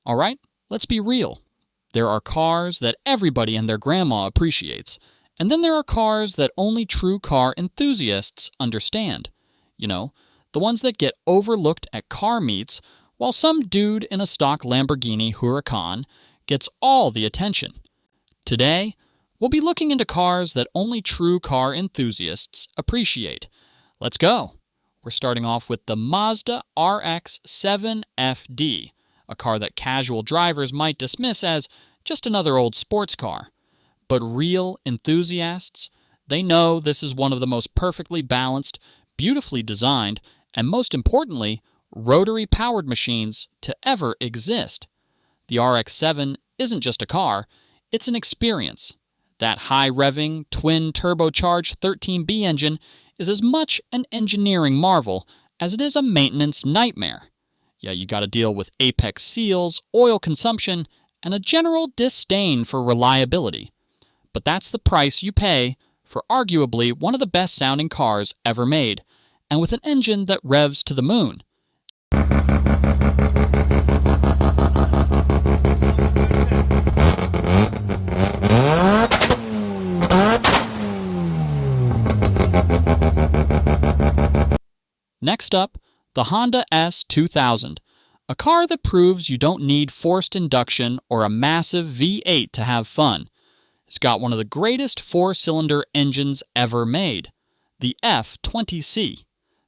All right, let's be real. There are cars that everybody and their grandma appreciates, and then there are cars that only true car enthusiasts understand. You know, the ones that get overlooked at car meets while some dude in a stock Lamborghini Huracan gets all the attention. Today, we'll be looking into cars that only true car enthusiasts appreciate. Let's go. We're starting off with the Mazda RX-7 FD, a car that casual drivers might dismiss as just another old sports car. But real enthusiasts, they know this is one of the most perfectly balanced, beautifully designed, and most importantly, rotary-powered machines to ever exist. The RX-7 isn't just a car, it's an experience. That high-revving, twin-turbocharged 13B engine is as much an engineering marvel as it is a maintenance nightmare. Yeah, you gotta deal with apex seals, oil consumption, and a general disdain for reliability. But that's the price you pay for arguably one of the best-sounding cars ever made, and with an engine that revs to the moon. Next up, the Honda S2000, a car that proves you don't need forced induction or a massive V8 to have fun. It's got one of the greatest four-cylinder engines ever made, the F20C.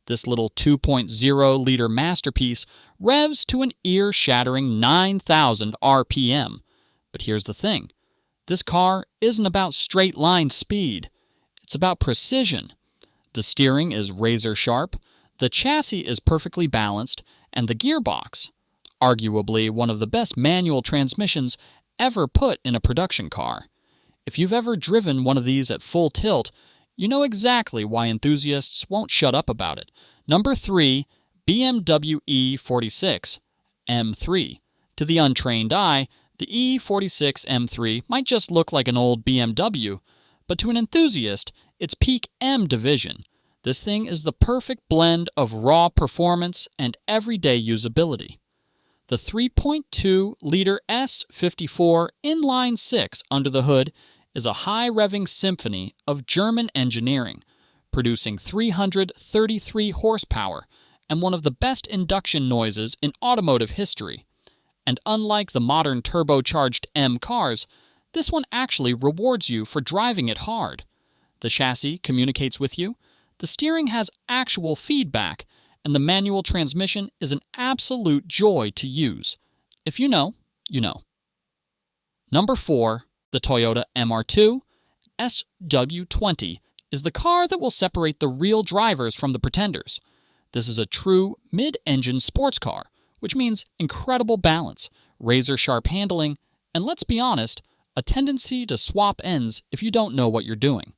This little 2.0-liter masterpiece revs to an ear-shattering 9,000 RPM. But here's the thing. This car isn't about straight-line speed. It's about precision. The steering is razor-sharp, the chassis is perfectly balanced, and the gearbox, arguably one of the best manual transmissions ever put in a production car. If you've ever driven one of these at full tilt, you know exactly why enthusiasts won't shut up about it. Number 3, BMW E46 M3. To the untrained eye, the E46 M3 might just look like an old BMW, but to an enthusiast, it's peak M division. This thing is the perfect blend of raw performance and everyday usability. The 3.2-liter S54 inline-6 under the hood is a high-revving symphony of German engineering, producing 333 horsepower and one of the best induction noises in automotive history. And unlike the modern turbocharged M cars, this one actually rewards you for driving it hard. The chassis communicates with you, the steering has actual feedback, and the manual transmission is an absolute joy to use. If you know, you know. Number 4, the Toyota MR2 SW20 is the car that will separate the real drivers from the pretenders. This is a true mid-engine sports car, which means incredible balance, razor-sharp handling, and let's be honest, a tendency to swap ends if you don't know what you're doing.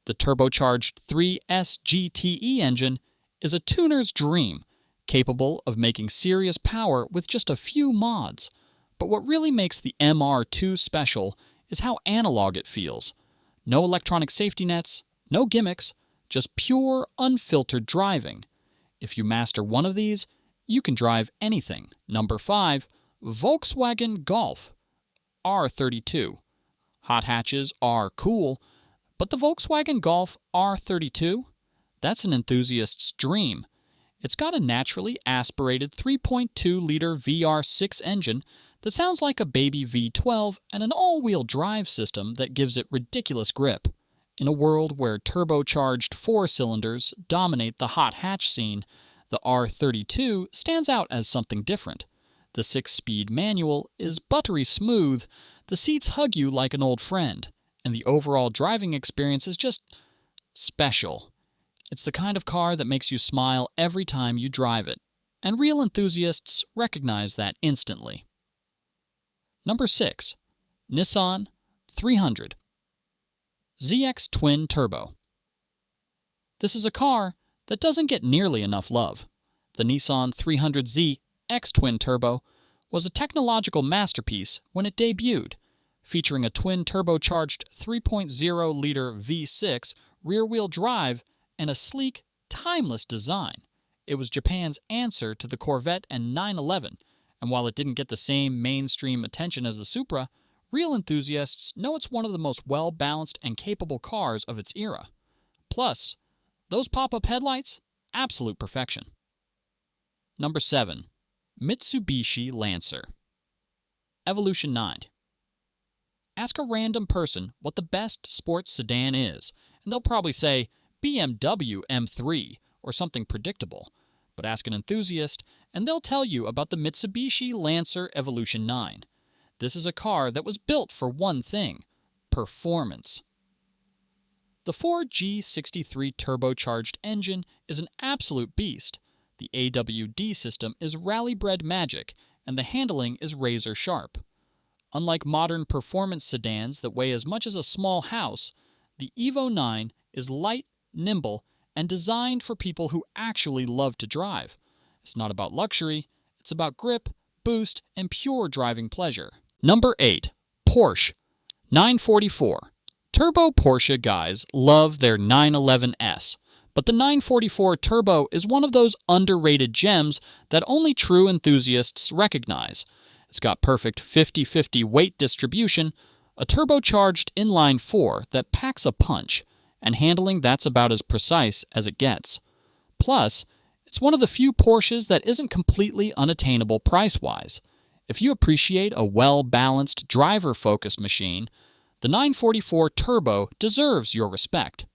The turbocharged 3S GTE engine is a tuner's dream, capable of making serious power with just a few mods. But what really makes the MR2 special is how analog it feels. No electronic safety nets, no gimmicks, just pure, unfiltered driving. If you master one of these, you can drive anything. Number 5, Volkswagen Golf R32. Hot hatches are cool, but the Volkswagen Golf R32? That's an enthusiast's dream. It's got a naturally aspirated 3.2-liter VR6 engine that sounds like a baby V12 and an all-wheel drive system that gives it ridiculous grip. In a world where turbocharged four-cylinders dominate the hot hatch scene, the R32 stands out as something different. The 6-speed manual is buttery smooth, the seats hug you like an old friend, and the overall driving experience is just special. It's the kind of car that makes you smile every time you drive it, and real enthusiasts recognize that instantly. Number 6, Nissan 300 ZX Twin Turbo. This is a car that doesn't get nearly enough love. The Nissan 300Z X Twin Turbo was a technological masterpiece when it debuted, featuring a twin turbocharged 3.0-liter V6 rear-wheel drive and a sleek, timeless design. It was Japan's answer to the Corvette and 911, And while it didn't get the same mainstream attention as the Supra, real enthusiasts know it's one of the most well-balanced and capable cars of its era. Plus, those pop-up headlights? Absolute perfection. Number 7. Mitsubishi Lancer Evolution 9. Ask a random person what the best sports sedan is, and they'll probably say BMW M3 or something predictable. But ask an enthusiast, and they'll tell you about the Mitsubishi Lancer Evolution 9. This is a car that was built for one thing: performance. The 4G63 turbocharged engine is an absolute beast. The AWD system is rally-bred magic, and the handling is razor sharp. Unlike modern performance sedans that weigh as much as a small house, the Evo 9 is light, nimble, and designed for people who actually love to drive. It's not about luxury, it's about grip, boost, and pure driving pleasure. Number 8. Porsche 944. Turbo Porsche guys love their 911S, but the 944 Turbo is one of those underrated gems that only true enthusiasts recognize. It's got perfect 50-50 weight distribution, a turbocharged inline-4 that packs a punch, and handling that's about as precise as it gets. Plus, it's one of the few Porsches that isn't completely unattainable price-wise. If you appreciate a well-balanced, driver-focused machine, the 944 Turbo deserves your respect.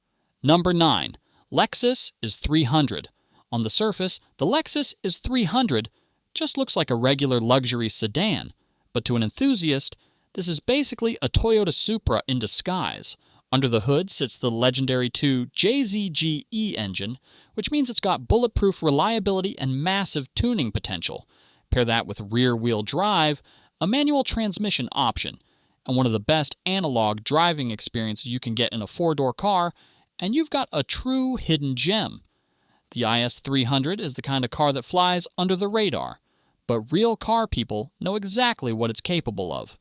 Number 9. Lexus IS 300. On the surface, the Lexus IS 300 just looks like a regular luxury sedan, but to an enthusiast, this is basically a Toyota Supra in disguise. Under the hood sits the legendary 2 JZGE engine, which means it's got bulletproof reliability and massive tuning potential. Pair that with rear-wheel drive, a manual transmission option, and one of the best analog driving experiences you can get in a four-door car, and you've got a true hidden gem. The IS 300 is the kind of car that flies under the radar, but real car people know exactly what it's capable of.